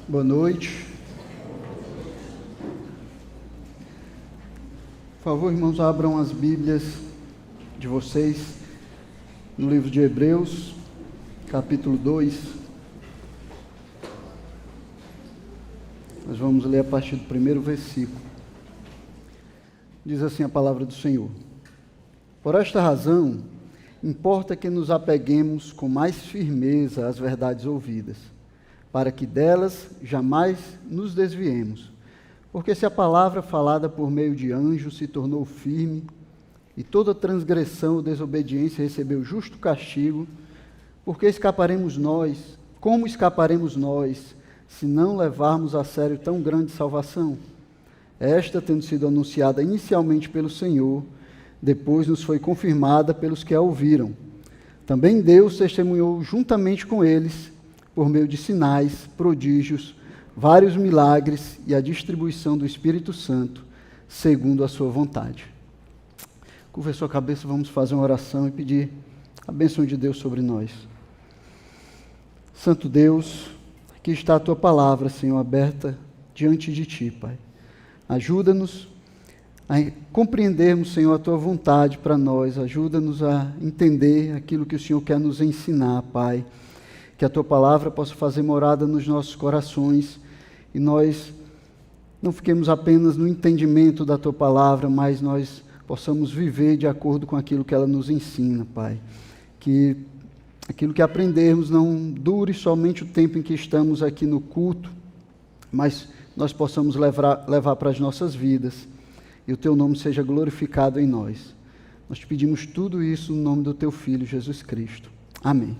Boa noite. Por favor, irmãos, abram as Bíblias de vocês no livro de Hebreus, capítulo 2. Nós vamos ler a partir do primeiro versículo. Diz assim a palavra do Senhor: Por esta razão, importa que nos apeguemos com mais firmeza às verdades ouvidas, para que delas jamais nos desviemos. Porque se a palavra falada por meio de anjos se tornou firme, e toda transgressão ou desobediência recebeu justo castigo, porque escaparemos nós, como escaparemos nós, se não levarmos a sério tão grande salvação? Esta, tendo sido anunciada inicialmente pelo Senhor, depois nos foi confirmada pelos que a ouviram. Também Deus testemunhou juntamente com eles, por meio de sinais, prodígios, vários milagres e a distribuição do Espírito Santo, segundo a sua vontade. Curva a sua cabeça, vamos fazer uma oração e pedir a bênção de Deus sobre nós. Santo Deus, aqui está a tua palavra, Senhor, aberta diante de ti, Pai. Ajuda-nos a compreendermos, Senhor, a tua vontade para nós. Ajuda-nos a entender aquilo que o Senhor quer nos ensinar, Pai. Que a tua palavra possa fazer morada nos nossos corações e nós não fiquemos apenas no entendimento da tua palavra, mas nós possamos viver de acordo com aquilo que ela nos ensina, Pai. Que aquilo que aprendermos não dure somente o tempo em que estamos aqui no culto, mas nós possamos levar para as nossas vidas e o teu nome seja glorificado em nós. Nós te pedimos tudo isso no nome do teu Filho, Jesus Cristo. Amém.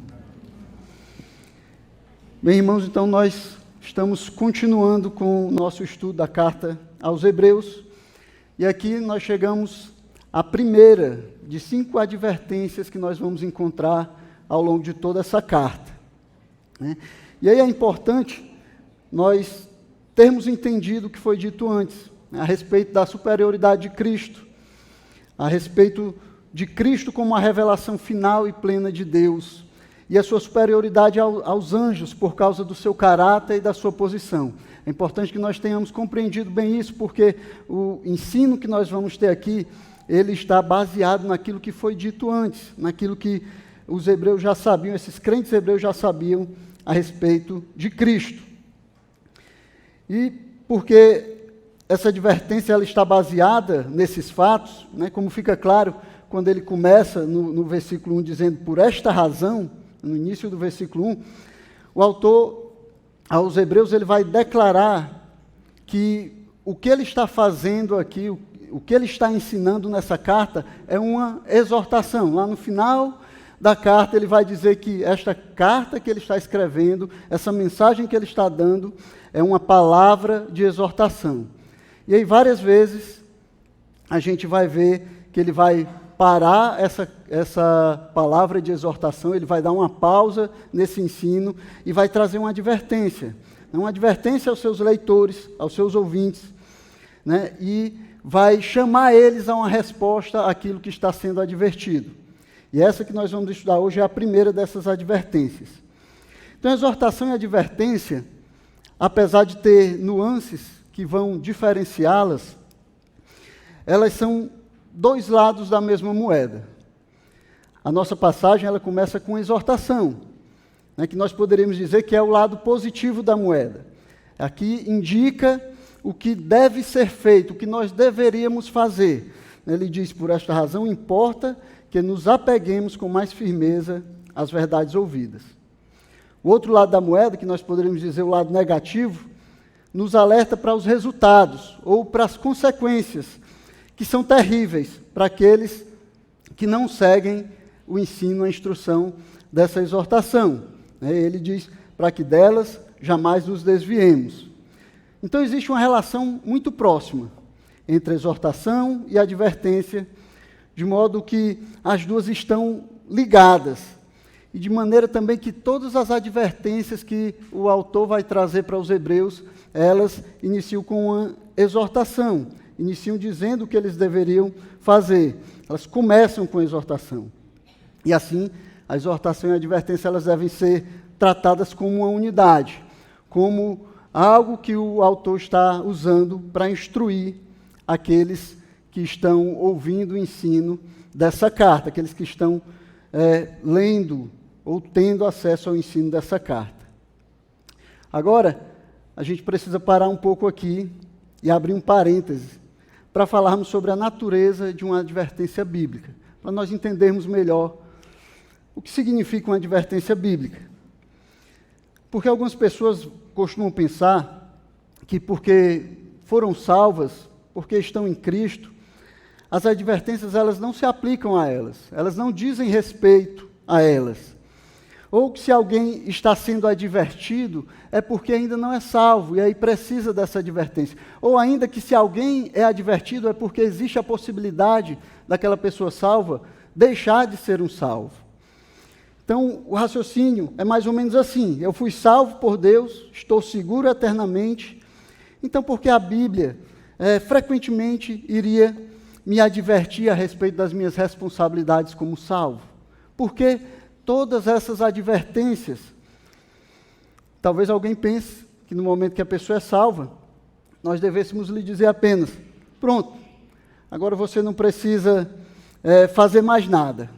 Bem, irmãos, então nós estamos continuando com o nosso estudo da carta aos Hebreus, e aqui nós chegamos à primeira de 5 advertências que nós vamos encontrar ao longo de toda essa carta, né? E aí é importante nós termos entendido o que foi dito antes, né, a respeito da superioridade de Cristo, a respeito de Cristo como a revelação final e plena de Deus, e a sua superioridade aos anjos por causa do seu caráter e da sua posição. É importante que nós tenhamos compreendido bem isso, porque o ensino que nós vamos ter aqui, ele está baseado naquilo que foi dito antes, naquilo que os hebreus já sabiam, esses crentes hebreus já sabiam a respeito de Cristo. E porque essa advertência ela está baseada nesses fatos, né, como fica claro quando ele começa no versículo 1 dizendo, por esta razão, no início do versículo 1, o autor, aos Hebreus, ele vai declarar que o que ele está fazendo aqui, o que ele está ensinando nessa carta, é uma exortação. Lá no final da carta, ele vai dizer que esta carta que ele está escrevendo, essa mensagem que ele está dando, é uma palavra de exortação. E aí, várias vezes, a gente vai ver que ele vai parar essa palavra de exortação, ele vai dar uma pausa nesse ensino e vai trazer uma advertência aos seus leitores, aos seus ouvintes, né? E vai chamar eles a uma resposta àquilo que está sendo advertido. E essa que nós vamos estudar hoje é a primeira dessas advertências. Então, a exortação e a advertência, apesar de ter nuances que vão diferenciá-las, elas são 2 lados da mesma moeda. A nossa passagem ela começa com exortação, né, que nós poderíamos dizer que é o lado positivo da moeda. Aqui indica o que deve ser feito, o que nós deveríamos fazer. Ele diz, por esta razão, importa que nos apeguemos com mais firmeza às verdades ouvidas. O outro lado da moeda, que nós poderíamos dizer o lado negativo, nos alerta para os resultados, ou para as consequências, que são terríveis para aqueles que não seguem o ensino, a instrução dessa exortação. Ele diz, para que delas jamais nos desviemos. Então, existe uma relação muito próxima entre a exortação e a advertência, de modo que as duas estão ligadas. E de maneira também que todas as advertências que o autor vai trazer para os hebreus, elas iniciam com uma exortação, iniciam dizendo o que eles deveriam fazer. Elas começam com a exortação. E assim, a exortação e a advertência elas devem ser tratadas como uma unidade, como algo que o autor está usando para instruir aqueles que estão ouvindo o ensino dessa carta, aqueles que estão lendo ou tendo acesso ao ensino dessa carta. Agora, a gente precisa parar um pouco aqui e abrir um parêntese para falarmos sobre a natureza de uma advertência bíblica, para nós entendermos melhor o que significa uma advertência bíblica. Porque algumas pessoas costumam pensar que porque foram salvas, porque estão em Cristo, as advertências elas não se aplicam a elas não dizem respeito a elas. Ou que se alguém está sendo advertido, é porque ainda não é salvo, e aí precisa dessa advertência. Ou ainda que se alguém é advertido, é porque existe a possibilidade daquela pessoa salva deixar de ser um salvo. Então, o raciocínio é mais ou menos assim: eu fui salvo por Deus, estou seguro eternamente, então por que a Bíblia frequentemente iria me advertir a respeito das minhas responsabilidades como salvo? Porque todas essas advertências, talvez alguém pense que no momento que a pessoa é salva, nós devêssemos lhe dizer apenas: pronto, agora você não precisa fazer mais nada.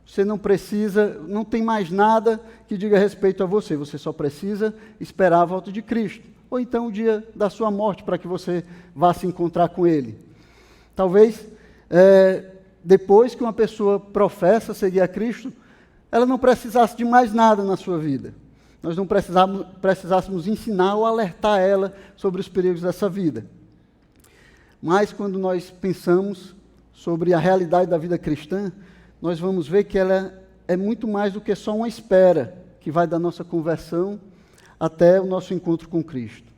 Você não tem mais nada que diga respeito a você, você só precisa esperar a volta de Cristo, ou então o dia da sua morte, para que você vá se encontrar com Ele. Talvez, depois que uma pessoa professa seguir a Cristo, ela não precisasse de mais nada na sua vida. Nós não precisássemos ensinar ou alertar ela sobre os perigos dessa vida. Mas quando nós pensamos sobre a realidade da vida cristã, nós vamos ver que ela é muito mais do que só uma espera que vai da nossa conversão até o nosso encontro com Cristo.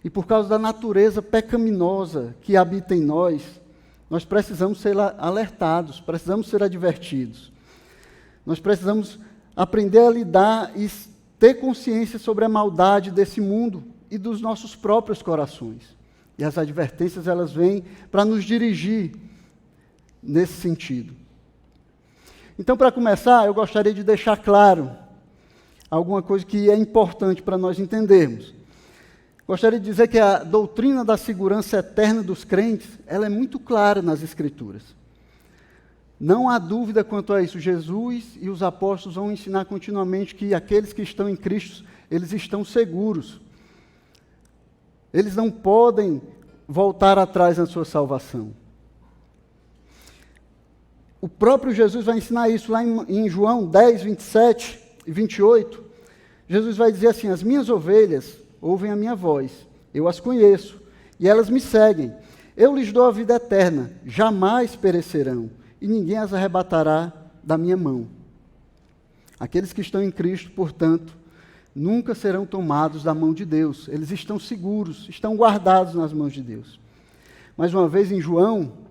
E por causa da natureza pecaminosa que habita em nós precisamos ser alertados, precisamos ser advertidos. Nós precisamos aprender a lidar e ter consciência sobre a maldade desse mundo e dos nossos próprios corações. E as advertências, elas vêm para nos dirigir nesse sentido. Então, para começar, eu gostaria de deixar claro alguma coisa que é importante para nós entendermos. Gostaria de dizer que a doutrina da segurança eterna dos crentes, ela é muito clara nas Escrituras. Não há dúvida quanto a isso. Jesus e os apóstolos vão ensinar continuamente que aqueles que estão em Cristo, eles estão seguros. Eles não podem voltar atrás na sua salvação. O próprio Jesus vai ensinar isso lá em João 10, 27 e 28. Jesus vai dizer assim: as minhas ovelhas ouvem a minha voz, eu as conheço, e elas me seguem. Eu lhes dou a vida eterna, jamais perecerão, e ninguém as arrebatará da minha mão. Aqueles que estão em Cristo, portanto, nunca serão tomados da mão de Deus. Eles estão seguros, estão guardados nas mãos de Deus. Mais uma vez, em João,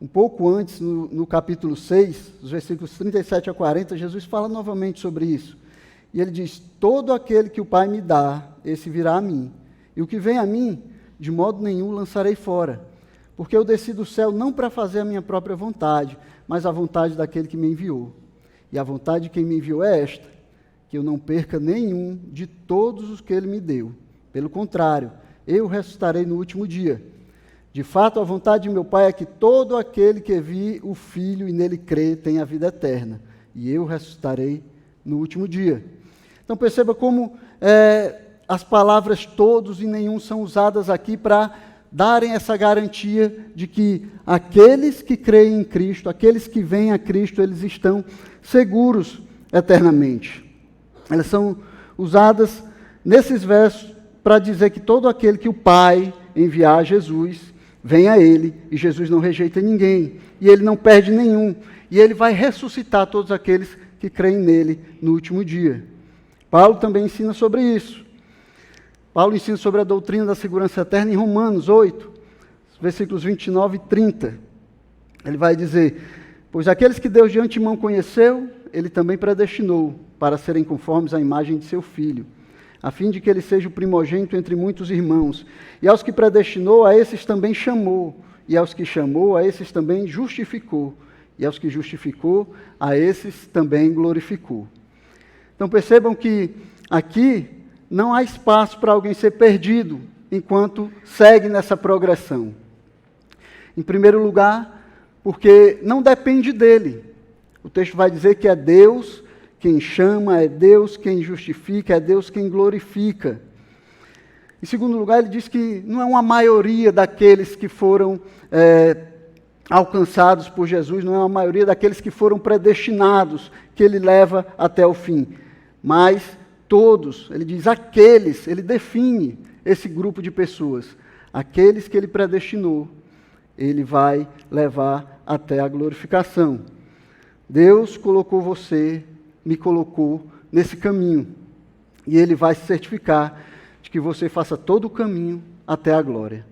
um pouco antes, no capítulo 6, os versículos 37 a 40, Jesus fala novamente sobre isso. E ele diz: todo aquele que o Pai me dá, esse virá a mim. E o que vem a mim, de modo nenhum lançarei fora. Porque eu desci do céu não para fazer a minha própria vontade, mas a vontade daquele que me enviou. E a vontade de quem me enviou é esta: que eu não perca nenhum de todos os que ele me deu. Pelo contrário, eu ressuscitarei no último dia. De fato, a vontade de meu Pai é que todo aquele que vir o Filho e nele crê tenha a vida eterna. E eu ressuscitarei no último dia. Então perceba como as palavras todos e nenhum são usadas aqui para darem essa garantia de que aqueles que creem em Cristo, aqueles que vêm a Cristo, eles estão seguros eternamente. Elas são usadas nesses versos para dizer que todo aquele que o Pai enviar a Jesus, vem a Ele, e Jesus não rejeita ninguém, e Ele não perde nenhum, e Ele vai ressuscitar todos aqueles que creem nele no último dia. Paulo também ensina sobre isso. Paulo ensina sobre a doutrina da segurança eterna em Romanos 8, versículos 29 e 30. Ele vai dizer: pois aqueles que Deus de antemão conheceu, Ele também predestinou para serem conformes à imagem de seu Filho, a fim de que ele seja o primogênito entre muitos irmãos. E aos que predestinou, a esses também chamou. E aos que chamou, a esses também justificou. E aos que justificou, a esses também glorificou. Então percebam que aqui não há espaço para alguém ser perdido enquanto segue nessa progressão. Em primeiro lugar, porque não depende dele. O texto vai dizer que é Deus quem chama, é Deus quem justifica, é Deus quem glorifica. Em segundo lugar, ele diz que não é uma maioria daqueles que foram alcançados por Jesus, não é uma maioria daqueles que foram predestinados, que ele leva até o fim. Mas todos, ele diz aqueles, ele define esse grupo de pessoas. Aqueles que ele predestinou, ele vai levar até a glorificação. Deus colocou você, me colocou nesse caminho. E ele vai se certificar de que você faça todo o caminho até a glória.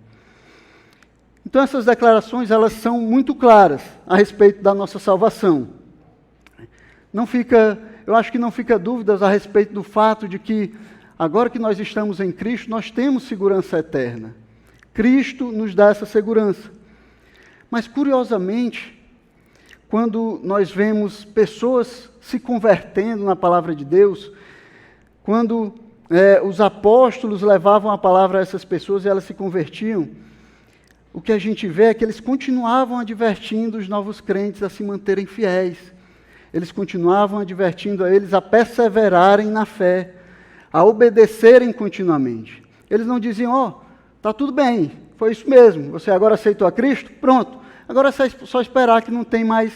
Então essas declarações, elas são muito claras a respeito da nossa salvação. Eu acho que não fica dúvidas a respeito do fato de que, agora que nós estamos em Cristo, nós temos segurança eterna. Cristo nos dá essa segurança. Mas, curiosamente, quando nós vemos pessoas se convertendo na palavra de Deus, quando os apóstolos levavam a palavra a essas pessoas e elas se convertiam, o que a gente vê é que eles continuavam advertindo os novos crentes a se manterem fiéis. Eles continuavam advertindo a eles a perseverarem na fé, a obedecerem continuamente. Eles não diziam, está tudo bem, foi isso mesmo, você agora aceitou a Cristo? Pronto, agora é só esperar que não tem mais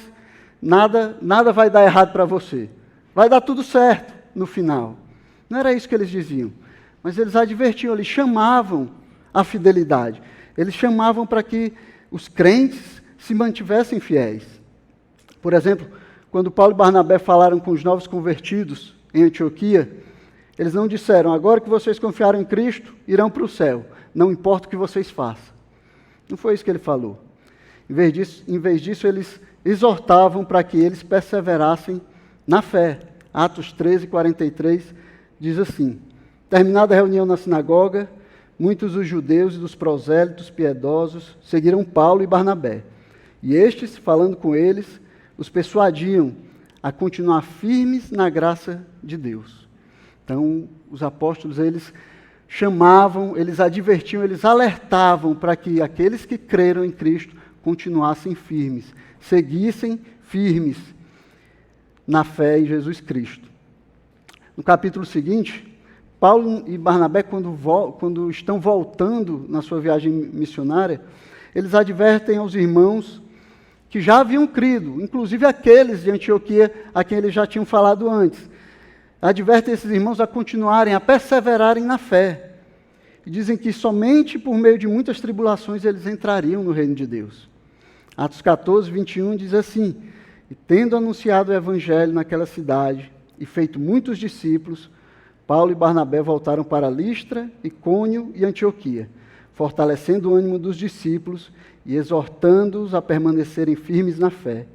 nada vai dar errado para você. Vai dar tudo certo no final. Não era isso que eles diziam, mas eles advertiam, eles chamavam a fidelidade. Eles chamavam para que os crentes se mantivessem fiéis. Por exemplo, quando Paulo e Barnabé falaram com os novos convertidos em Antioquia, eles não disseram, agora que vocês confiaram em Cristo, irão para o céu, não importa o que vocês façam. Não foi isso que ele falou. Em vez disso, eles exortavam para que eles perseverassem na fé. Atos 13, 43, diz assim, terminada a reunião na sinagoga, muitos dos judeus e dos prosélitos piedosos seguiram Paulo e Barnabé. E estes, falando com eles, os persuadiam a continuar firmes na graça de Deus. Então, os apóstolos, eles chamavam, eles advertiam, eles alertavam para que aqueles que creram em Cristo continuassem firmes, seguissem firmes na fé em Jesus Cristo. No capítulo seguinte, Paulo e Barnabé, quando estão voltando na sua viagem missionária, eles advertem aos irmãos que já haviam crido, inclusive aqueles de Antioquia a quem eles já tinham falado antes. Advertem esses irmãos a continuarem, a perseverarem na fé. E dizem que somente por meio de muitas tribulações eles entrariam no reino de Deus. Atos 14, 21 diz assim, e tendo anunciado o evangelho naquela cidade e feito muitos discípulos, Paulo e Barnabé voltaram para Listra, Icônio e Antioquia, fortalecendo o ânimo dos discípulos e exortando-os a permanecerem firmes na fé,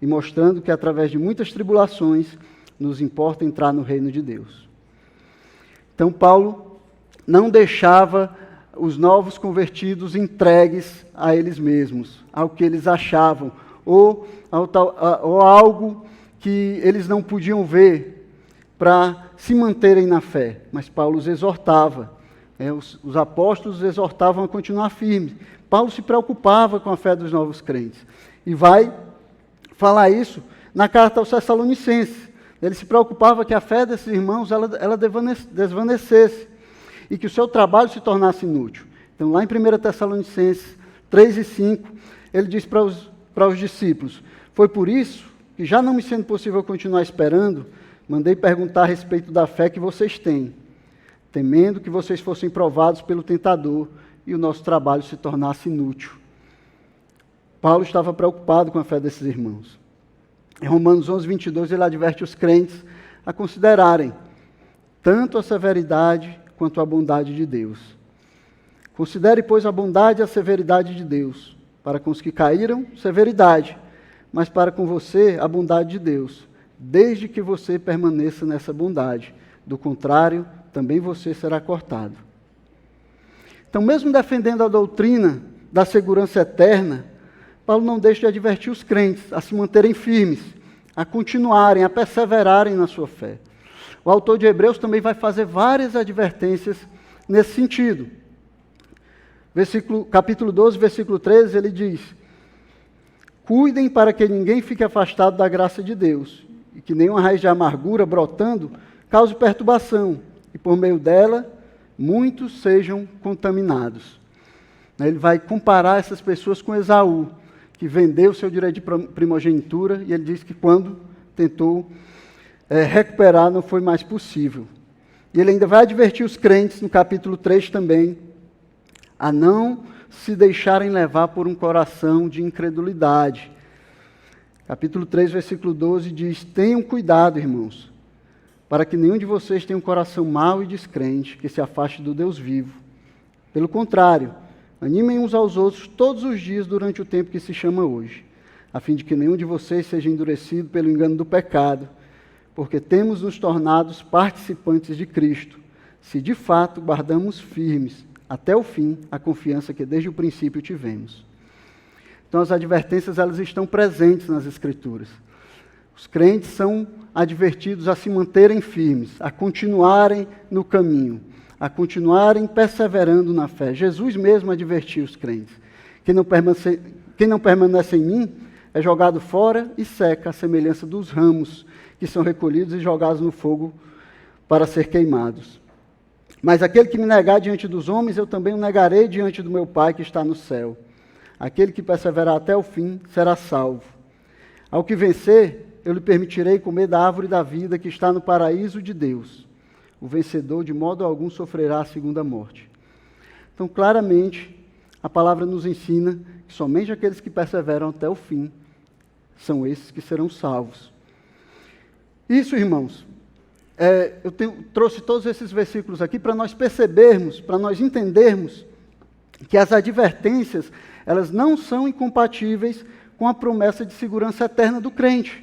e mostrando que através de muitas tribulações nos importa entrar no reino de Deus. Então Paulo não deixava os novos convertidos entregues a eles mesmos, ao que eles achavam, ou algo que eles não podiam ver para se manterem na fé. Mas Paulo os exortava, os apóstolos exortavam a continuar firmes. Paulo se preocupava com a fé dos novos crentes. E vai falar isso na carta aos Tessalonicenses. Ele se preocupava que a fé desses irmãos ela desvanecesse e que o seu trabalho se tornasse inútil. Então, lá em 1 Tessalonicenses 3 e 5, ele diz para os discípulos, foi por isso que, já não me sendo possível continuar esperando, mandei perguntar a respeito da fé que vocês têm, temendo que vocês fossem provados pelo tentador e o nosso trabalho se tornasse inútil. Paulo estava preocupado com a fé desses irmãos. Em Romanos 11, 22, ele adverte os crentes a considerarem tanto a severidade quanto a bondade de Deus. Considere, pois, a bondade e a severidade de Deus. Para com os que caíram, severidade, mas para com você, a bondade de Deus, desde que você permaneça nessa bondade. Do contrário, também você será cortado. Então, mesmo defendendo a doutrina da segurança eterna, Paulo não deixa de advertir os crentes a se manterem firmes, a continuarem, a perseverarem na sua fé. o autor de Hebreus também vai fazer várias advertências nesse sentido. Capítulo 12, versículo 13, ele diz: cuidem para que ninguém fique afastado da graça de Deus, e que nenhuma raiz de amargura brotando cause perturbação, e por meio dela muitos sejam contaminados. Ele vai comparar essas pessoas com Esaú, que vendeu seu direito de primogenitura, e ele diz que quando tentou recuperar não foi mais possível. E ele ainda vai advertir os crentes, no capítulo 3 também, a não se deixarem levar por um coração de incredulidade. Capítulo 3, versículo 12 diz: tenham cuidado, irmãos, para que nenhum de vocês tenha um coração mau e descrente, que se afaste do Deus vivo. Pelo contrário, animem uns aos outros todos os dias durante o tempo que se chama hoje, a fim de que nenhum de vocês seja endurecido pelo engano do pecado, porque temos nos tornado participantes de Cristo, se de fato guardamos firmes até o fim a confiança que desde o princípio tivemos. Então as advertências, elas estão presentes nas Escrituras. Os crentes são advertidos a se manterem firmes, a continuarem no caminho, a continuarem perseverando na fé. Jesus mesmo advertiu os crentes: quem não permanece em mim é jogado fora e seca, à semelhança dos ramos que são recolhidos e jogados no fogo para ser queimados. Mas aquele que me negar diante dos homens, eu também o negarei diante do meu Pai que está no céu. Aquele que perseverar até o fim será salvo. Ao que vencer, eu lhe permitirei comer da árvore da vida que está no paraíso de Deus. O vencedor, de modo algum, sofrerá a segunda morte. Então, claramente, a palavra nos ensina que somente aqueles que perseveram até o fim são esses que serão salvos. Isso, irmãos, trouxe todos esses versículos aqui para nós percebermos, para nós entendermos que as advertências, elas não são incompatíveis com a promessa de segurança eterna do crente.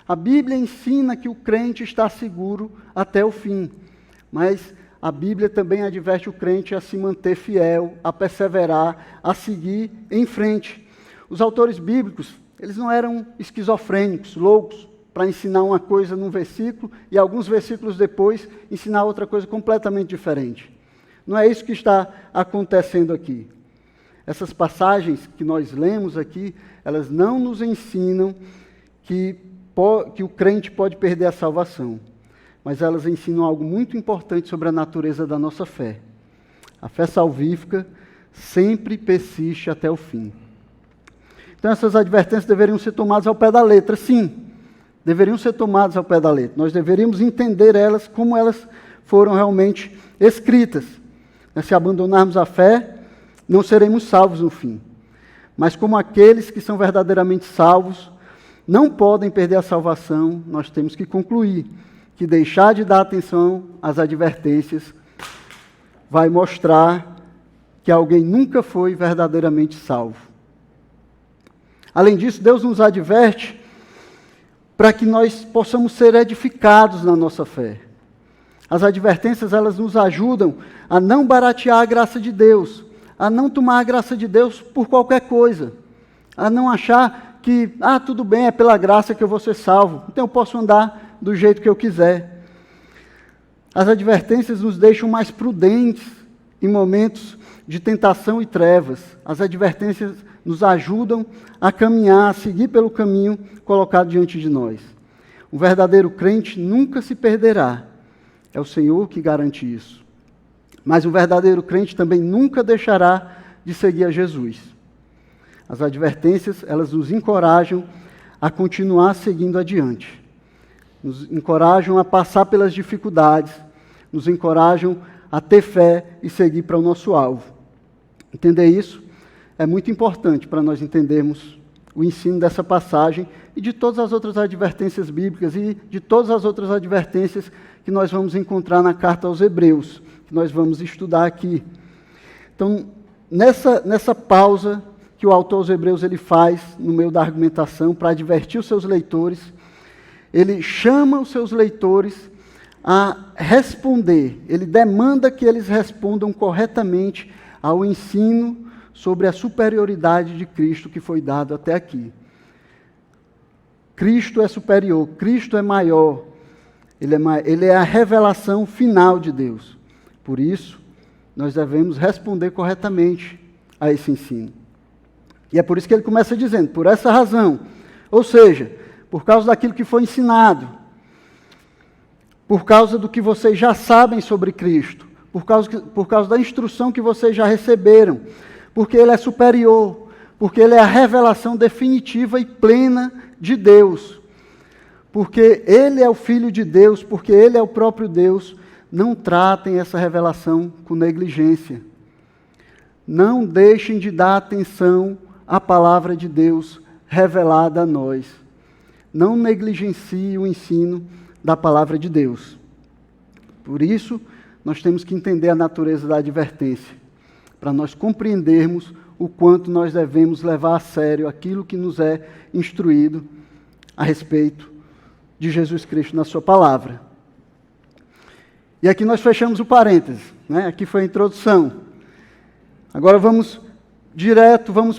A Bíblia ensina que o crente está seguro até o fim, mas a Bíblia também adverte o crente a se manter fiel, a perseverar, a seguir em frente. Os autores bíblicos, eles não eram esquizofrênicos, loucos, para ensinar uma coisa num versículo e alguns versículos depois ensinar outra coisa completamente diferente. Não é isso que está acontecendo aqui. Essas passagens que nós lemos aqui, elas não nos ensinam que o crente pode perder a salvação, mas elas ensinam algo muito importante sobre a natureza da nossa fé. A fé salvífica sempre persiste até o fim. Então essas advertências deveriam ser tomadas ao pé da letra, sim. Deveriam ser tomadas ao pé da letra. Nós deveríamos entender elas como elas foram realmente escritas. Se abandonarmos a fé, não seremos salvos no fim. Mas como aqueles que são verdadeiramente salvos não podem perder a salvação, nós temos que concluir que deixar de dar atenção às advertências vai mostrar que alguém nunca foi verdadeiramente salvo. Além disso, Deus nos adverte para que nós possamos ser edificados na nossa fé. As advertências, elas nos ajudam a não baratear a graça de Deus, a não tomar a graça de Deus por qualquer coisa, a não achar que, tudo bem, é pela graça que eu vou ser salvo, então eu posso andar do jeito que eu quiser. As advertências nos deixam mais prudentes em momentos de tentação e trevas. As advertências nos ajudam a caminhar, a seguir pelo caminho colocado diante de nós. O verdadeiro crente nunca se perderá. É o Senhor que garante isso. Mas o verdadeiro crente também nunca deixará de seguir a Jesus. As advertências, elas nos encorajam a continuar seguindo adiante. Nos encorajam a passar pelas dificuldades, nos encorajam a ter fé e seguir para o nosso alvo. Entender isso é muito importante para nós entendermos o ensino dessa passagem e de todas as outras advertências bíblicas e de todas as outras advertências que nós vamos encontrar na carta aos Hebreus, que nós vamos estudar aqui. Então, nessa pausa que o autor aos Hebreus ele faz no meio da argumentação para advertir os seus leitores, ele chama os seus leitores a responder, ele demanda que eles respondam corretamente ao ensino sobre a superioridade de Cristo que foi dado até aqui. Cristo é superior, Cristo é maior. Ele é a revelação final de Deus. Por isso, nós devemos responder corretamente a esse ensino. E é por isso que ele começa dizendo, por essa razão, ou seja, por causa daquilo que foi ensinado, por causa do que vocês já sabem sobre Cristo, por causa da instrução que vocês já receberam, porque Ele é superior, porque Ele é a revelação definitiva e plena de Deus, porque Ele é o Filho de Deus, porque Ele é o próprio Deus. Não tratem essa revelação com negligência. Não deixem de dar atenção à palavra de Deus revelada a nós. Não negligenciem o ensino da palavra de Deus. Por isso, nós temos que entender a natureza da advertência, para nós compreendermos o quanto nós devemos levar a sério aquilo que nos é instruído a respeito de Jesus Cristo na sua palavra. E aqui nós fechamos o parênteses, né? Aqui foi a introdução. Agora vamos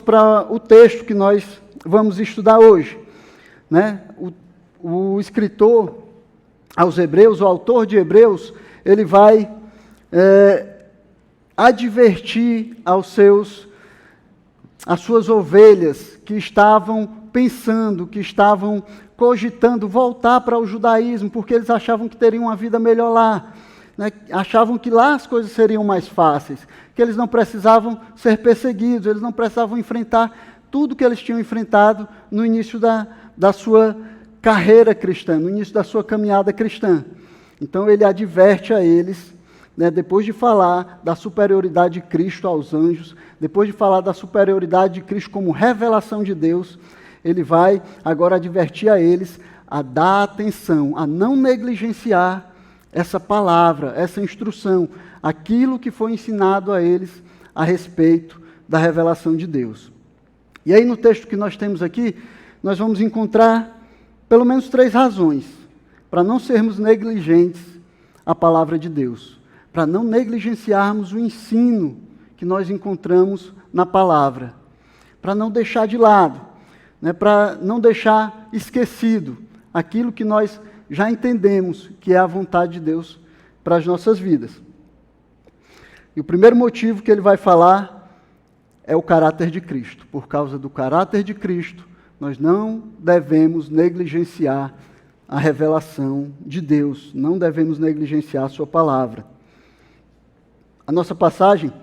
para o texto que nós vamos estudar hoje, né? O escritor aos Hebreus, o autor de Hebreus, ele vai advertir as suas ovelhas que estavam pensando, que estavam cogitando voltar para o judaísmo, porque eles achavam que teriam uma vida melhor lá, né? Achavam que lá as coisas seriam mais fáceis, que eles não precisavam ser perseguidos, eles não precisavam enfrentar tudo que eles tinham enfrentado no início da sua carreira cristã, no início da sua caminhada cristã. Então ele adverte a eles, né, depois de falar da superioridade de Cristo aos anjos, depois de falar da superioridade de Cristo como revelação de Deus, ele vai agora advertir a eles a dar atenção, a não negligenciar essa palavra, essa instrução, aquilo que foi ensinado a eles a respeito da revelação de Deus. E aí no texto que nós temos aqui, nós vamos encontrar pelo menos 3 razões para não sermos negligentes à palavra de Deus, para não negligenciarmos o ensino que nós encontramos na palavra, para não deixar de lado, né, para não deixar esquecido aquilo que nós já entendemos que é a vontade de Deus para as nossas vidas. E o primeiro motivo que ele vai falar é o caráter de Cristo. Por causa do caráter de Cristo, nós não devemos negligenciar a revelação de Deus, não devemos negligenciar a sua palavra. A nossa passagem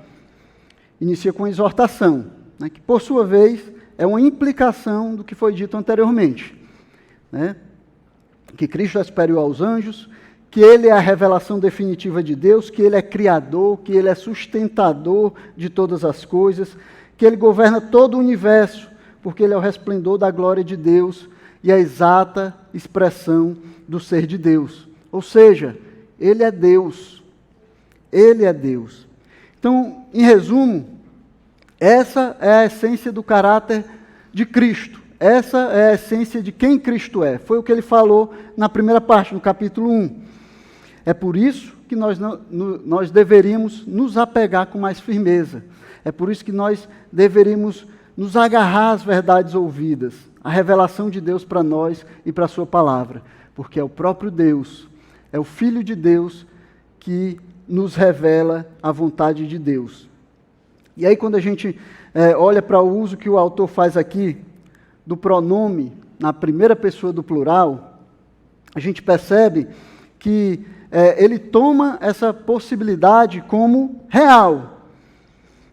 inicia com exortação, né, que por sua vez é uma implicação do que foi dito anteriormente, né? Que Cristo é superior aos anjos, que Ele é a revelação definitiva de Deus, que Ele é criador, que Ele é sustentador de todas as coisas, que Ele governa todo o universo, porque Ele é o resplendor da glória de Deus e a exata expressão do ser de Deus. Ou seja, Ele é Deus. Ele é Deus. Então, em resumo, essa é a essência do caráter de Cristo. Essa é a essência de quem Cristo é. Foi o que ele falou na primeira parte, no capítulo 1. É por isso que nós deveríamos nos apegar com mais firmeza. É por isso que nós deveríamos nos agarrar às verdades ouvidas, à revelação de Deus para nós e para a sua palavra. Porque é o próprio Deus, é o Filho de Deus que nos revela a vontade de Deus. E aí quando a gente olha para o uso que o autor faz aqui, do pronome na primeira pessoa do plural, a gente percebe que ele toma essa possibilidade como real,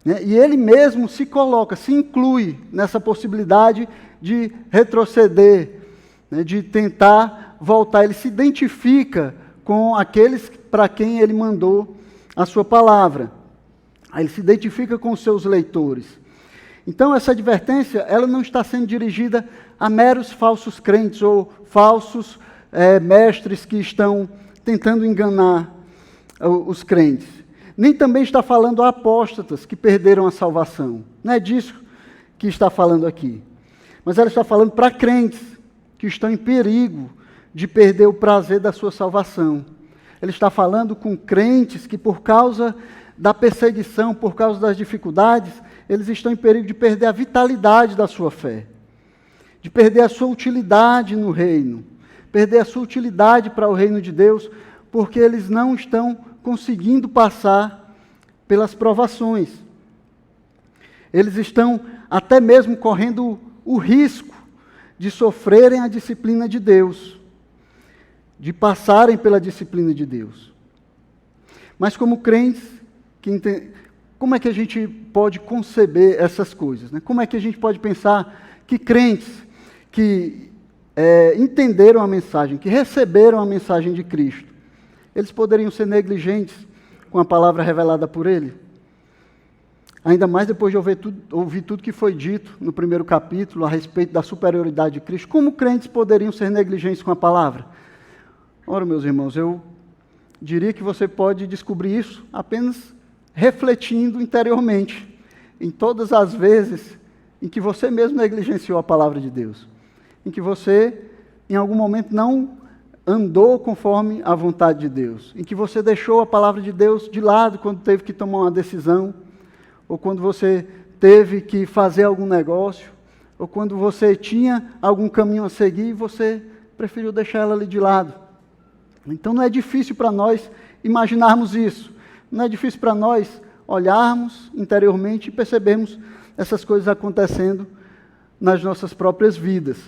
né? E ele mesmo se coloca, se inclui nessa possibilidade de retroceder, né? De tentar voltar. Ele se identifica com aqueles para quem ele mandou a sua palavra. Ele se identifica com os seus leitores. Então, essa advertência, ela não está sendo dirigida a meros falsos crentes ou falsos mestres que estão tentando enganar os crentes. Nem também está falando a apóstatas que perderam a salvação. Não é disso que está falando aqui. Mas ela está falando para crentes que estão em perigo de perder o prazer da sua salvação. Ele está falando com crentes que, por causa da perseguição, por causa das dificuldades, eles estão em perigo de perder a vitalidade da sua fé, de perder a sua utilidade no reino, perder a sua utilidade para o reino de Deus, porque eles não estão conseguindo passar pelas provações. Eles estão até mesmo correndo o risco de sofrerem a disciplina de Deus, de passarem pela disciplina de Deus. Mas como crentes, como é que a gente pode conceber essas coisas, né? Como é que a gente pode pensar que crentes que entenderam a mensagem, que receberam a mensagem de Cristo, eles poderiam ser negligentes com a palavra revelada por Ele? Ainda mais depois de ouvir tudo que foi dito no primeiro capítulo a respeito da superioridade de Cristo. Como crentes poderiam ser negligentes com a palavra? Ora, meus irmãos, eu diria que você pode descobrir isso apenas refletindo interiormente, em todas as vezes em que você mesmo negligenciou a palavra de Deus, em que você, em algum momento, não andou conforme a vontade de Deus, em que você deixou a palavra de Deus de lado quando teve que tomar uma decisão, ou quando você teve que fazer algum negócio, ou quando você tinha algum caminho a seguir e você preferiu deixar ela ali de lado. Então não é difícil para nós imaginarmos isso, não é difícil para nós olharmos interiormente e percebermos essas coisas acontecendo nas nossas próprias vidas.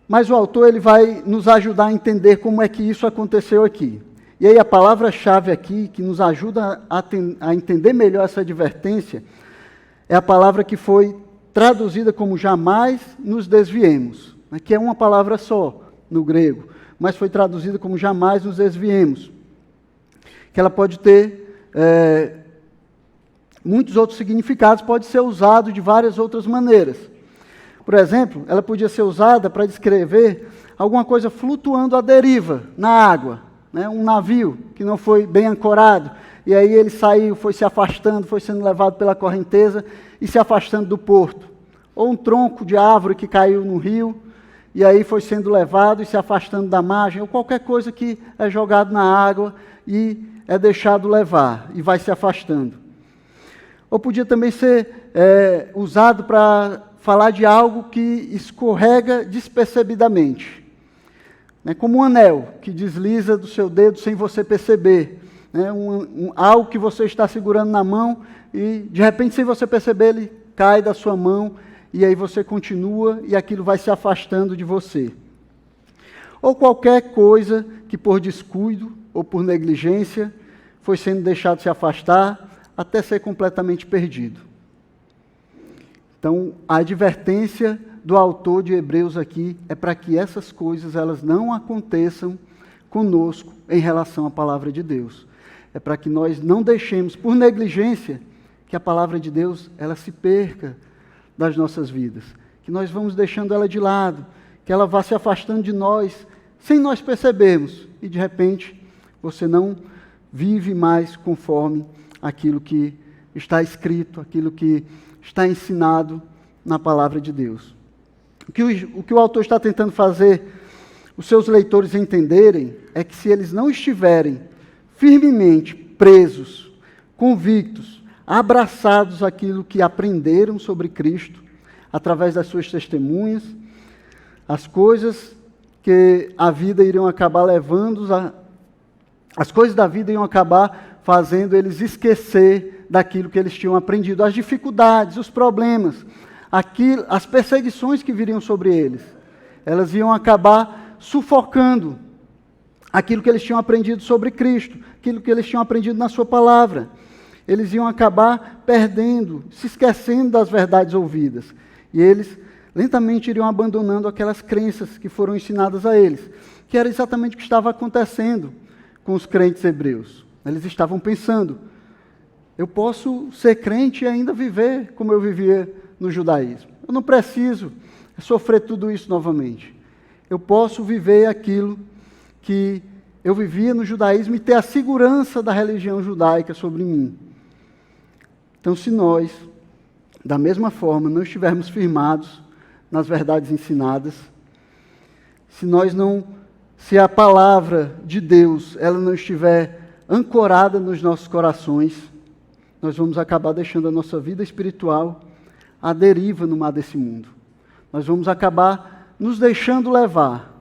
Mas o autor ele vai nos ajudar a entender como é que isso aconteceu aqui. E aí a palavra-chave aqui, que nos ajuda a entender melhor essa advertência, é a palavra que foi traduzida como jamais nos desviemos, né, que é uma palavra só no grego, mas foi traduzida como jamais nos desviemos. Que ela pode ter muitos outros significados, pode ser usado de várias outras maneiras. Por exemplo, ela podia ser usada para descrever alguma coisa flutuando à deriva na água, né? Um navio que não foi bem ancorado, e aí ele saiu, foi se afastando, foi sendo levado pela correnteza e se afastando do porto. Ou um tronco de árvore que caiu no rio, e aí foi sendo levado e se afastando da margem, ou qualquer coisa que é jogado na água e é deixado levar, e vai se afastando. Ou podia também ser usado para falar de algo que escorrega despercebidamente, né? Como um anel que desliza do seu dedo sem você perceber, né? Algo que você está segurando na mão e de repente sem você perceber ele cai da sua mão e aí você continua e aquilo vai se afastando de você. Ou qualquer coisa que por descuido ou por negligência foi sendo deixado se afastar até ser completamente perdido. Então, a advertência do autor de Hebreus aqui é para que essas coisas elas não aconteçam conosco em relação à palavra de Deus. É para que nós não deixemos, por negligência, que a palavra de Deus ela se perca das nossas vidas. Que nós vamos deixando ela de lado, que ela vá se afastando de nós, sem nós percebermos. E, de repente, você não vive mais conforme aquilo que está escrito, aquilo que está ensinado na palavra de Deus. O que o autor está tentando fazer os seus leitores entenderem é que se eles não estiverem firmemente presos, convictos, abraçados àquilo que aprenderam sobre Cristo, através das suas testemunhas, as coisas que a vida iriam acabar levando-os as coisas da vida iam acabar fazendo eles esquecer daquilo que eles tinham aprendido, as dificuldades, os problemas, as perseguições que viriam sobre eles. Elas iam acabar sufocando aquilo que eles tinham aprendido sobre Cristo, aquilo que eles tinham aprendido na sua palavra. Eles iam acabar perdendo, se esquecendo das verdades ouvidas. E eles lentamente iriam abandonando aquelas crenças que foram ensinadas a eles, que era exatamente o que estava acontecendo com os crentes hebreus. Eles estavam pensando, eu posso ser crente e ainda viver como eu vivia no judaísmo. Eu não preciso sofrer tudo isso novamente. Eu posso viver aquilo que eu vivia no judaísmo e ter a segurança da religião judaica sobre mim. Então, se nós, da mesma forma, não estivermos firmados nas verdades ensinadas, se a palavra de Deus ela não estiver ancorada nos nossos corações, nós vamos acabar deixando a nossa vida espiritual à deriva no mar desse mundo. Nós vamos acabar nos deixando levar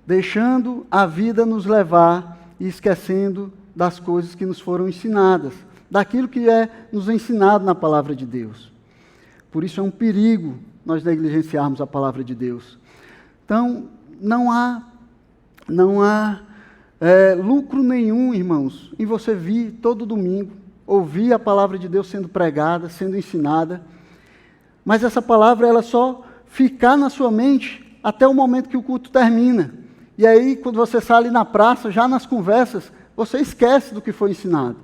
deixando a vida nos levar e esquecendo das coisas que nos foram ensinadas, daquilo que é nos ensinado na palavra de Deus. Por isso é um perigo nós negligenciarmos a palavra de Deus. Então, não há lucro nenhum, irmãos, em você vir todo domingo, ouvir a palavra de Deus sendo pregada, sendo ensinada, mas essa palavra ela só ficar na sua mente até o momento que o culto termina. E aí, quando você sai ali na praça, já nas conversas, você esquece do que foi ensinado.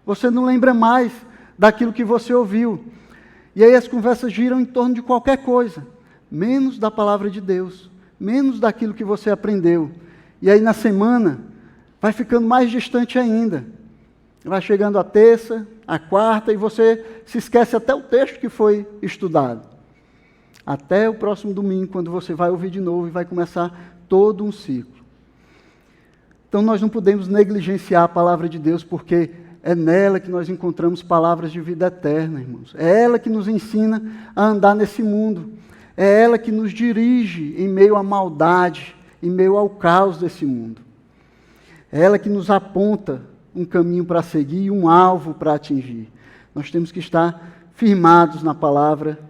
Você não lembra mais daquilo que você ouviu. E aí as conversas giram em torno de qualquer coisa, menos da palavra de Deus, menos daquilo que você aprendeu. E aí na semana, vai ficando mais distante ainda. Vai chegando a terça, a quarta, e você se esquece até o texto que foi estudado. Até o próximo domingo, quando você vai ouvir de novo e vai começar todo um ciclo. Então nós não podemos negligenciar a palavra de Deus, porque é nela que nós encontramos palavras de vida eterna, irmãos. É ela que nos ensina a andar nesse mundo. É ela que nos dirige em meio à maldade, em meio ao caos desse mundo. É ela que nos aponta um caminho para seguir e um alvo para atingir. Nós temos que estar firmados na palavra,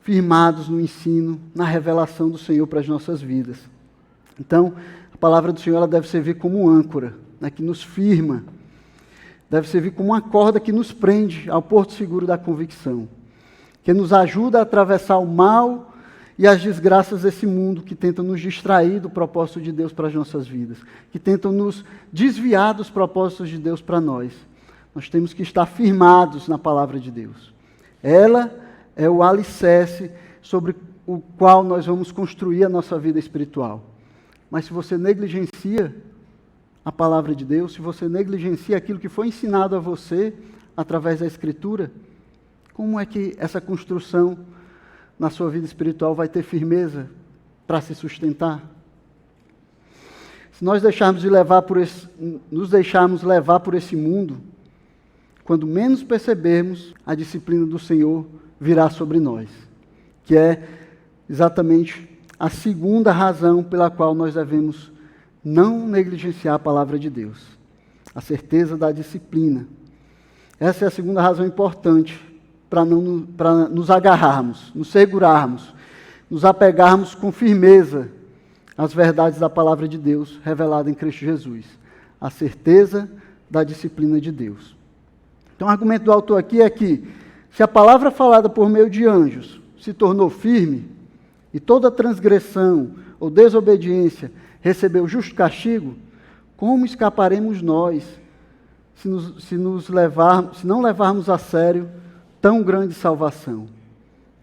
firmados no ensino, na revelação do Senhor para as nossas vidas. Então, a palavra do Senhor ela deve servir como âncora, né, que nos firma, deve servir como uma corda que nos prende ao porto seguro da convicção, que nos ajuda a atravessar o mal e as desgraças desse mundo que tentam nos distrair do propósito de Deus para as nossas vidas, que tentam nos desviar dos propósitos de Deus para nós. Nós temos que estar firmados na palavra de Deus. Ela é o alicerce sobre o qual nós vamos construir a nossa vida espiritual. Mas se você negligencia a palavra de Deus, se você negligencia aquilo que foi ensinado a você através da Escritura, como é que essa construção na sua vida espiritual vai ter firmeza para se sustentar? Se nós nos deixarmos levar por esse mundo, quando menos percebermos, a disciplina do Senhor virá sobre nós, que é exatamente a segunda razão pela qual nós devemos não negligenciar a palavra de Deus, a certeza da disciplina. Essa é a segunda razão importante para nos agarrarmos, nos segurarmos, nos apegarmos com firmeza às verdades da palavra de Deus revelada em Cristo Jesus, a certeza da disciplina de Deus. Então o argumento do autor aqui é que, se a palavra falada por meio de anjos se tornou firme, e toda transgressão ou desobediência recebeu justo castigo, como escaparemos nós se não levarmos a sério tão grande salvação?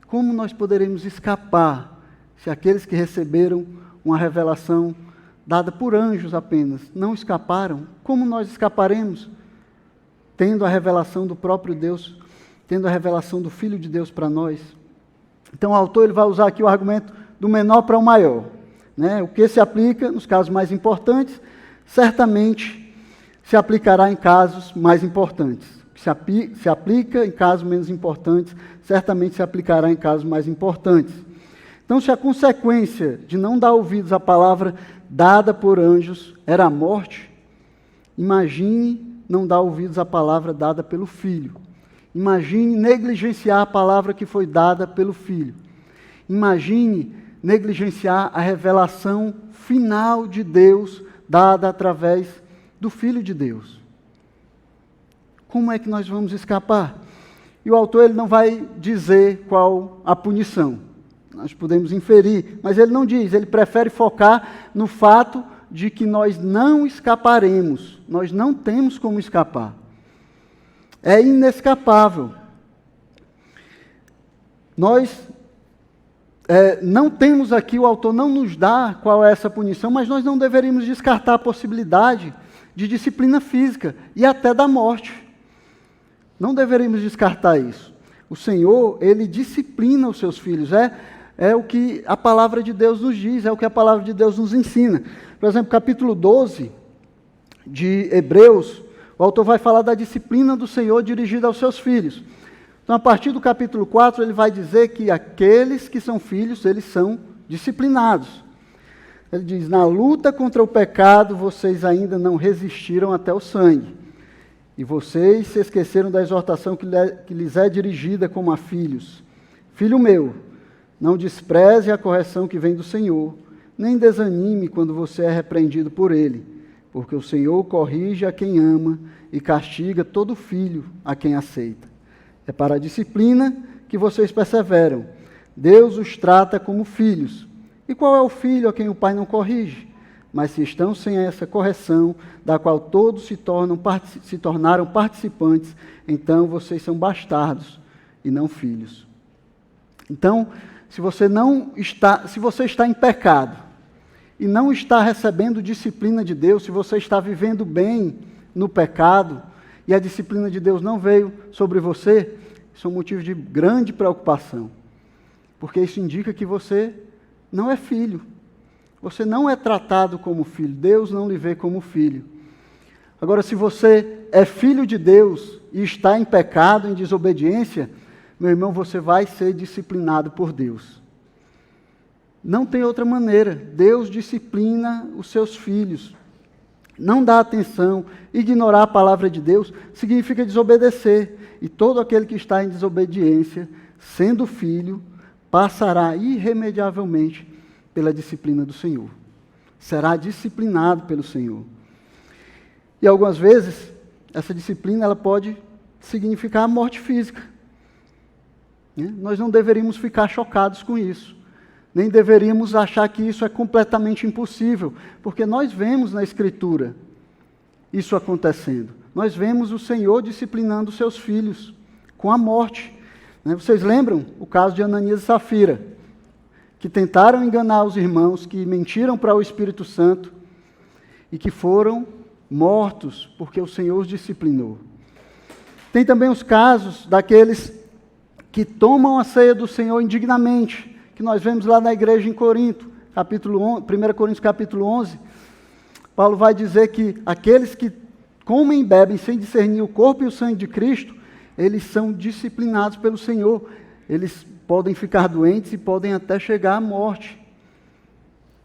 Como nós poderemos escapar se aqueles que receberam uma revelação dada por anjos apenas não escaparam? Como nós escaparemos tendo a revelação do próprio Deus, tendo a revelação do Filho de Deus para nós? Então o autor ele vai usar aqui o argumento do menor para o maior, né? O que se aplica nos casos mais importantes, certamente se aplicará em casos mais importantes. Se aplica em casos menos importantes, certamente se aplicará em casos mais importantes. Então, se a consequência de não dar ouvidos à palavra dada por anjos era a morte, imagine não dar ouvidos à palavra dada pelo Filho. Imagine negligenciar a palavra que foi dada pelo Filho. Imagine negligenciar a revelação final de Deus dada através do Filho de Deus. Como é que nós vamos escapar? E o autor ele não vai dizer qual a punição. Nós podemos inferir, mas ele não diz, ele prefere focar no fato de que nós não escaparemos, nós não temos como escapar. É inescapável. Nós não temos aqui, o autor não nos dá qual é essa punição, mas nós não deveríamos descartar a possibilidade de disciplina física e até da morte. Não deveríamos descartar isso. O Senhor, Ele disciplina os seus filhos. É o que a palavra de Deus nos diz, é o que a palavra de Deus nos ensina. Por exemplo, capítulo 12 de Hebreus, o autor vai falar da disciplina do Senhor dirigida aos seus filhos. Então, a partir do capítulo 4, ele vai dizer que aqueles que são filhos, eles são disciplinados. Ele diz: na luta contra o pecado, vocês ainda não resistiram até o sangue. E vocês se esqueceram da exortação que lhes é dirigida como a filhos. Filho meu, não despreze a correção que vem do Senhor, nem desanime quando você é repreendido por Ele, porque o Senhor corrige a quem ama e castiga todo filho a quem aceita. É para a disciplina que vocês perseveram. Deus os trata como filhos. E qual é o filho a quem o pai não corrige? Mas se estão sem essa correção, da qual todos se tornaram participantes, então vocês são bastardos e não filhos. Então, se você está em pecado e não está recebendo disciplina de Deus, se você está vivendo bem no pecado e a disciplina de Deus não veio sobre você, isso é um motivo de grande preocupação, porque isso indica que você não é filho. Você não é tratado como filho. Deus não lhe vê como filho. Agora, se você é filho de Deus e está em pecado, em desobediência, meu irmão, você vai ser disciplinado por Deus. Não tem outra maneira. Deus disciplina os seus filhos. Não dá atenção, ignorar a palavra de Deus, significa desobedecer. E todo aquele que está em desobediência, sendo filho, passará irremediavelmente pela disciplina do Senhor. Será disciplinado pelo Senhor. E algumas vezes, essa disciplina ela pode significar a morte física. Nós não deveríamos ficar chocados com isso. Nem deveríamos achar que isso é completamente impossível, porque nós vemos na Escritura isso acontecendo. Nós vemos o Senhor disciplinando os seus filhos com a morte. Vocês lembram o caso de Ananias e Safira, que tentaram enganar os irmãos, que mentiram para o Espírito Santo e que foram mortos porque o Senhor os disciplinou. Tem também os casos daqueles que tomam a ceia do Senhor indignamente, que nós vemos lá na igreja em Corinto, 1 Coríntios capítulo 11. Paulo vai dizer que aqueles que comem e bebem sem discernir o corpo e o sangue de Cristo, eles são disciplinados pelo Senhor. Eles podem ficar doentes e podem até chegar à morte.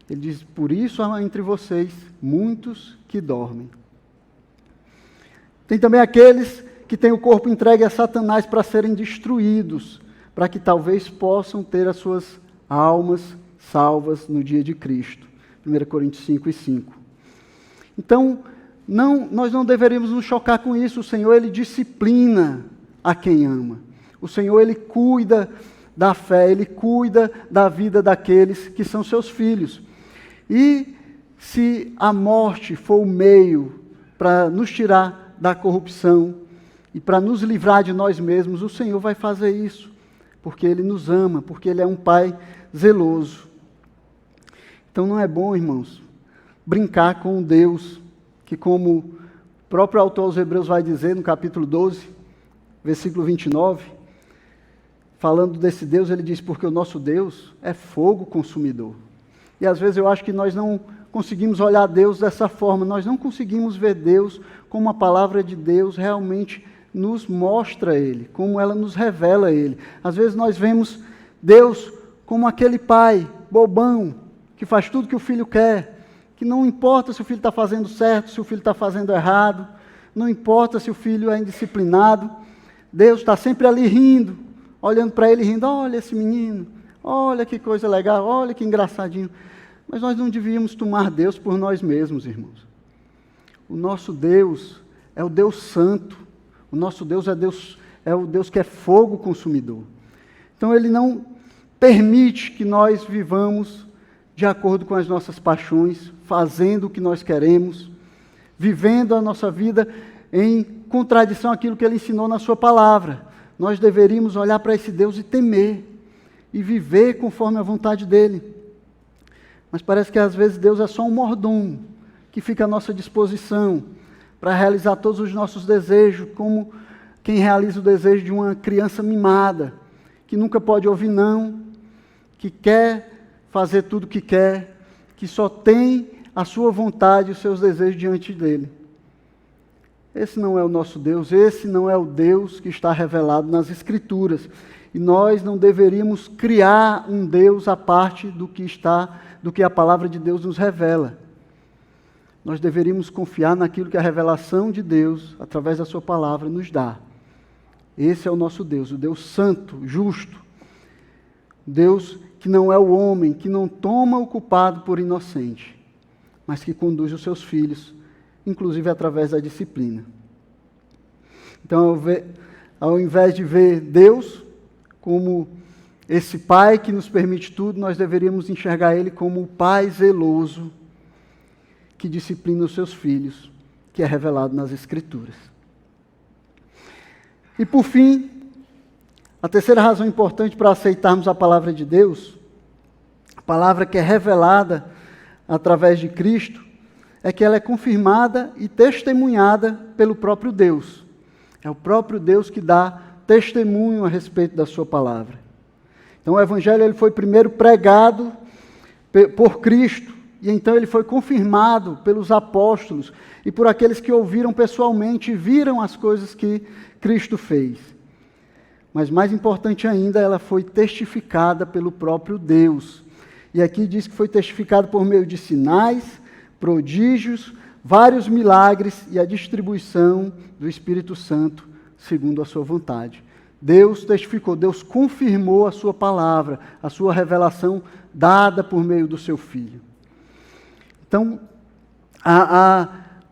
Ele diz: por isso há entre vocês muitos que dormem. Tem também aqueles que têm o corpo entregue a Satanás para serem destruídos, para que talvez possam ter as suas almas salvas no dia de Cristo. 1 Coríntios 5:5. Então, nós não deveríamos nos chocar com isso. O Senhor, Ele disciplina a quem ama. O Senhor, Ele cuida da fé, Ele cuida da vida daqueles que são seus filhos. E se a morte for o meio para nos tirar da corrupção e para nos livrar de nós mesmos, o Senhor vai fazer isso, porque Ele nos ama, porque Ele é um Pai zeloso. Então não é bom, irmãos, brincar com um Deus que, como o próprio autor aos Hebreus vai dizer no capítulo 12, versículo 29, falando desse Deus, ele diz: porque o nosso Deus é fogo consumidor. E às vezes eu acho que nós não conseguimos olhar Deus dessa forma, nós não conseguimos ver Deus como a palavra de Deus realmente nos mostra Ele, como ela nos revela Ele. Às vezes nós vemos Deus como aquele pai bobão, que faz tudo que o filho quer, que não importa se o filho está fazendo certo, se o filho está fazendo errado, não importa se o filho é indisciplinado, Deus está sempre ali rindo, olhando para ele rindo: olha esse menino, olha que coisa legal, olha que engraçadinho. Mas nós não devíamos tomar Deus por nós mesmos, irmãos. O nosso Deus é o Deus santo, o nosso Deus é o Deus que é fogo consumidor. Então Ele não permite que nós vivamos de acordo com as nossas paixões, fazendo o que nós queremos, vivendo a nossa vida em contradição àquilo que Ele ensinou na sua palavra. Nós deveríamos olhar para esse Deus e temer, e viver conforme a vontade dEle. Mas parece que às vezes Deus é só um mordomo, que fica à nossa disposição, para realizar todos os nossos desejos, como quem realiza o desejo de uma criança mimada, que nunca pode ouvir não, que quer fazer tudo o que quer, que só tem a sua vontade e os seus desejos diante dele. Esse não é o nosso Deus, esse não é o Deus que está revelado nas Escrituras. E nós não deveríamos criar um Deus à parte do que a palavra de Deus nos revela. Nós deveríamos confiar naquilo que a revelação de Deus, através da sua palavra, nos dá. Esse é o nosso Deus, o Deus santo, justo. Deus que não é o homem, que não toma o culpado por inocente, mas que conduz os seus filhos, inclusive através da disciplina. Então, ao invés de ver Deus como esse Pai que nos permite tudo, nós deveríamos enxergar Ele como o Pai zeloso que disciplina os seus filhos, que é revelado nas Escrituras. E por fim, a terceira razão importante para aceitarmos a palavra de Deus, a palavra que é revelada através de Cristo, é que ela é confirmada e testemunhada pelo próprio Deus. É o próprio Deus que dá testemunho a respeito da sua palavra. Então o Evangelho ele foi primeiro pregado por Cristo, e então ele foi confirmado pelos apóstolos e por aqueles que ouviram pessoalmente e viram as coisas que Cristo fez. Mas mais importante ainda, ela foi testificada pelo próprio Deus. E aqui diz que foi testificado por meio de sinais, prodígios, vários milagres e a distribuição do Espírito Santo segundo a sua vontade. Deus testificou, Deus confirmou a sua palavra, a sua revelação dada por meio do seu Filho. Então,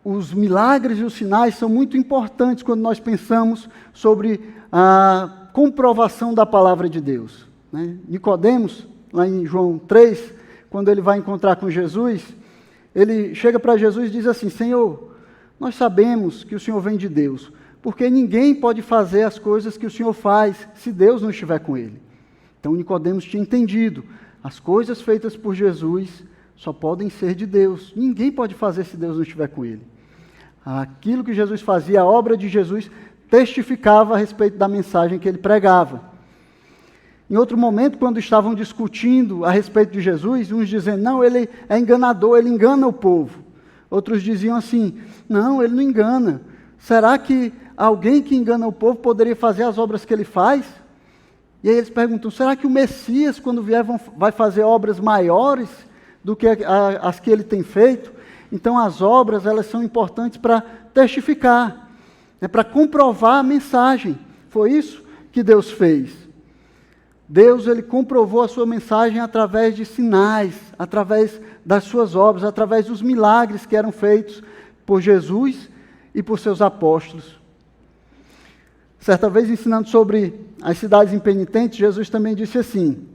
os milagres e os sinais são muito importantes quando nós pensamos sobre a comprovação da palavra de Deus. Né? Nicodemos, lá em João 3, quando ele vai encontrar com Jesus, ele chega para Jesus e diz assim: Senhor, nós sabemos que o Senhor vem de Deus, porque ninguém pode fazer as coisas que o Senhor faz se Deus não estiver com ele. Então Nicodemos tinha entendido, as coisas feitas por Jesus só podem ser de Deus. Ninguém pode fazer se Deus não estiver com ele. Aquilo que Jesus fazia, a obra de Jesus, testificava a respeito da mensagem que ele pregava. Em outro momento, quando estavam discutindo a respeito de Jesus, uns dizendo, não, ele é enganador, ele engana o povo. Outros diziam assim, não, ele não engana. Será que alguém que engana o povo poderia fazer as obras que ele faz? E aí eles perguntam, será que o Messias, quando vier, vai fazer obras maiores do que as que ele tem feito? Então as obras, elas são importantes para testificar, para comprovar a mensagem. Foi isso que Deus fez. Deus, ele comprovou a sua mensagem através de sinais, através das suas obras, através dos milagres que eram feitos por Jesus e por seus apóstolos. Certa vez, ensinando sobre as cidades impenitentes, Jesus também disse assim,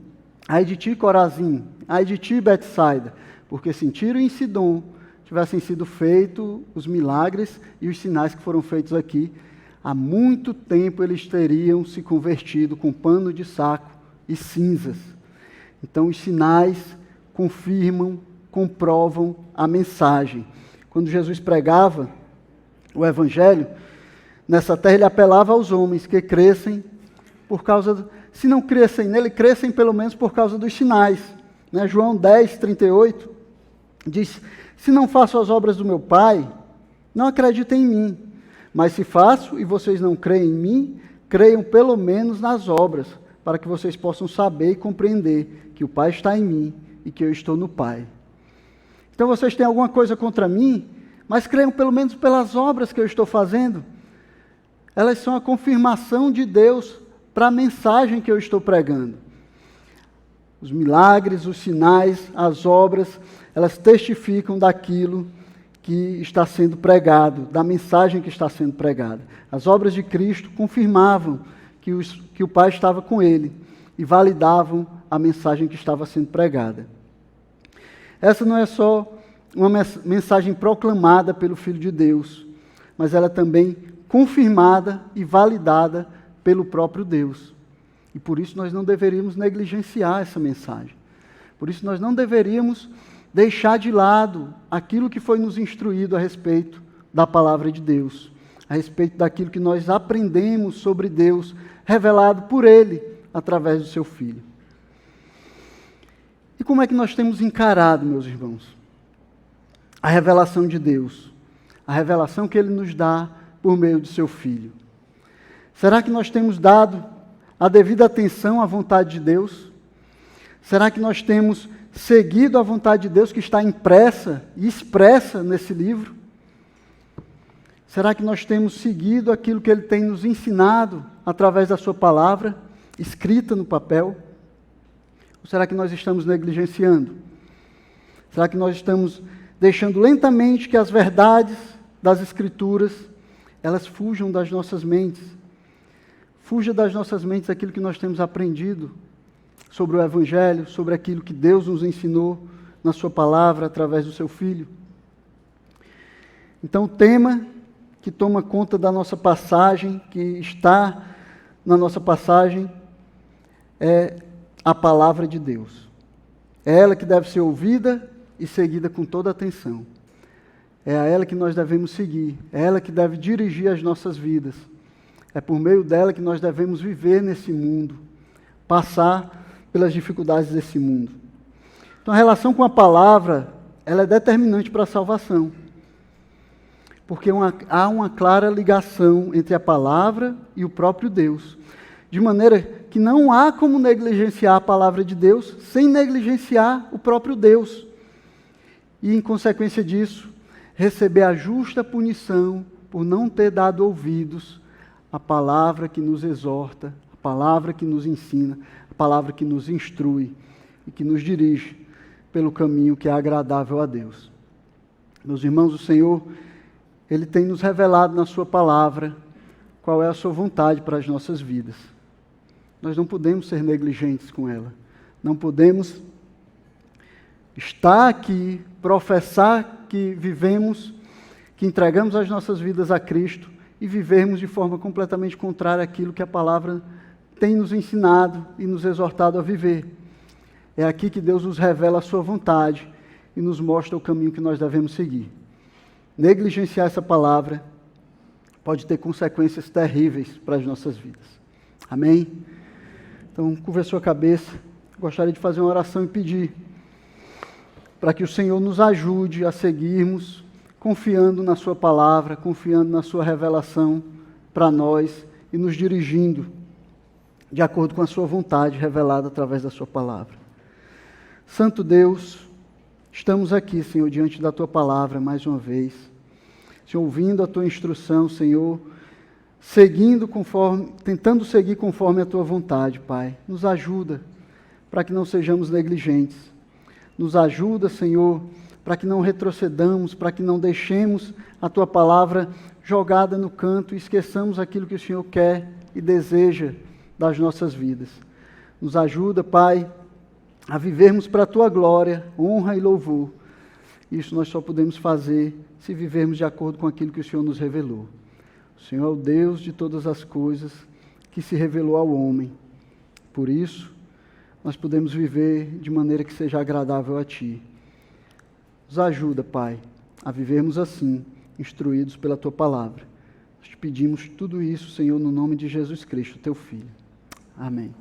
ai de ti, Corazim, ai de ti, Betsaida, porque se em Tiro e em Sidom tivessem sido feitos os milagres e os sinais que foram feitos aqui, há muito tempo eles teriam se convertido com pano de saco e cinzas. Então os sinais confirmam, comprovam a mensagem. Quando Jesus pregava o Evangelho, nessa terra ele apelava aos homens que crescem por causa, se não crescem nele, crescem pelo menos por causa dos sinais. Né? João 10, 38, diz, se não faço as obras do meu Pai, não acreditem em mim. Mas se faço e vocês não creem em mim, creiam pelo menos nas obras, para que vocês possam saber e compreender que o Pai está em mim e que eu estou no Pai. Então vocês têm alguma coisa contra mim, mas creiam pelo menos pelas obras que eu estou fazendo. Elas são a confirmação de Deus para a mensagem que eu estou pregando. Os milagres, os sinais, as obras, elas testificam daquilo que está sendo pregado, da mensagem que está sendo pregada. As obras de Cristo confirmavam que o Pai estava com ele e validavam a mensagem que estava sendo pregada. Essa não é só uma mensagem proclamada pelo Filho de Deus, mas ela é também confirmada e validada pelo próprio Deus. E por isso nós não deveríamos negligenciar essa mensagem. Por isso nós não deveríamos deixar de lado aquilo que foi nos instruído a respeito da palavra de Deus, a respeito daquilo que nós aprendemos sobre Deus, revelado por Ele, através do seu Filho. E como é que nós temos encarado, meus irmãos, a revelação de Deus? A revelação que Ele nos dá por meio de seu Filho. Será que nós temos dado a devida atenção à vontade de Deus? Será que nós temos seguido a vontade de Deus que está impressa e expressa nesse livro? Será que nós temos seguido aquilo que Ele tem nos ensinado através da sua palavra, escrita no papel? Ou será que nós estamos negligenciando? Será que nós estamos deixando lentamente que as verdades das Escrituras, elas fujam das nossas mentes? Fuja das nossas mentes aquilo que nós temos aprendido sobre o Evangelho, sobre aquilo que Deus nos ensinou na sua palavra, através do seu Filho. Então, o tema que toma conta da nossa passagem, que está na nossa passagem, é a palavra de Deus. É ela que deve ser ouvida e seguida com toda atenção. É a ela que nós devemos seguir, é ela que deve dirigir as nossas vidas. É por meio dela que nós devemos viver nesse mundo, passar pelas dificuldades desse mundo. Então, a relação com a palavra, ela é determinante para a salvação. Porque há uma clara ligação entre a palavra e o próprio Deus. De maneira que não há como negligenciar a palavra de Deus sem negligenciar o próprio Deus. E, em consequência disso, receber a justa punição por não ter dado ouvidos à palavra que nos exorta, a palavra que nos ensina, a palavra que nos instrui e que nos dirige pelo caminho que é agradável a Deus. Meus irmãos, o Senhor, Ele tem nos revelado na sua palavra qual é a sua vontade para as nossas vidas. Nós não podemos ser negligentes com ela. Não podemos estar aqui, professar que vivemos, que entregamos as nossas vidas a Cristo e vivermos de forma completamente contrária àquilo que a palavra tem nos ensinado e nos exortado a viver. É aqui que Deus nos revela a sua vontade e nos mostra o caminho que nós devemos seguir. Negligenciar essa palavra pode ter consequências terríveis para as nossas vidas. Amém? Então, curva a sua cabeça. Gostaria de fazer uma oração e pedir para que o Senhor nos ajude a seguirmos confiando na sua palavra, confiando na sua revelação para nós e nos dirigindo de acordo com a sua vontade revelada através da sua palavra. Santo Deus, estamos aqui, Senhor, diante da tua palavra mais uma vez. Senhor, ouvindo a tua instrução, Senhor, tentando seguir conforme a tua vontade, Pai. Nos ajuda para que não sejamos negligentes. Nos ajuda, Senhor, para que não retrocedamos, para que não deixemos a tua palavra jogada no canto e esqueçamos aquilo que o Senhor quer e deseja das nossas vidas. Nos ajuda, Pai, a vivermos para a tua glória, honra e louvor. Isso nós só podemos fazer se vivermos de acordo com aquilo que o Senhor nos revelou. O Senhor é o Deus de todas as coisas que se revelou ao homem. Por isso, nós podemos viver de maneira que seja agradável a Ti. Nos ajuda, Pai, a vivermos assim, instruídos pela Tua palavra. Nós te pedimos tudo isso, Senhor, no nome de Jesus Cristo, Teu Filho. Amém.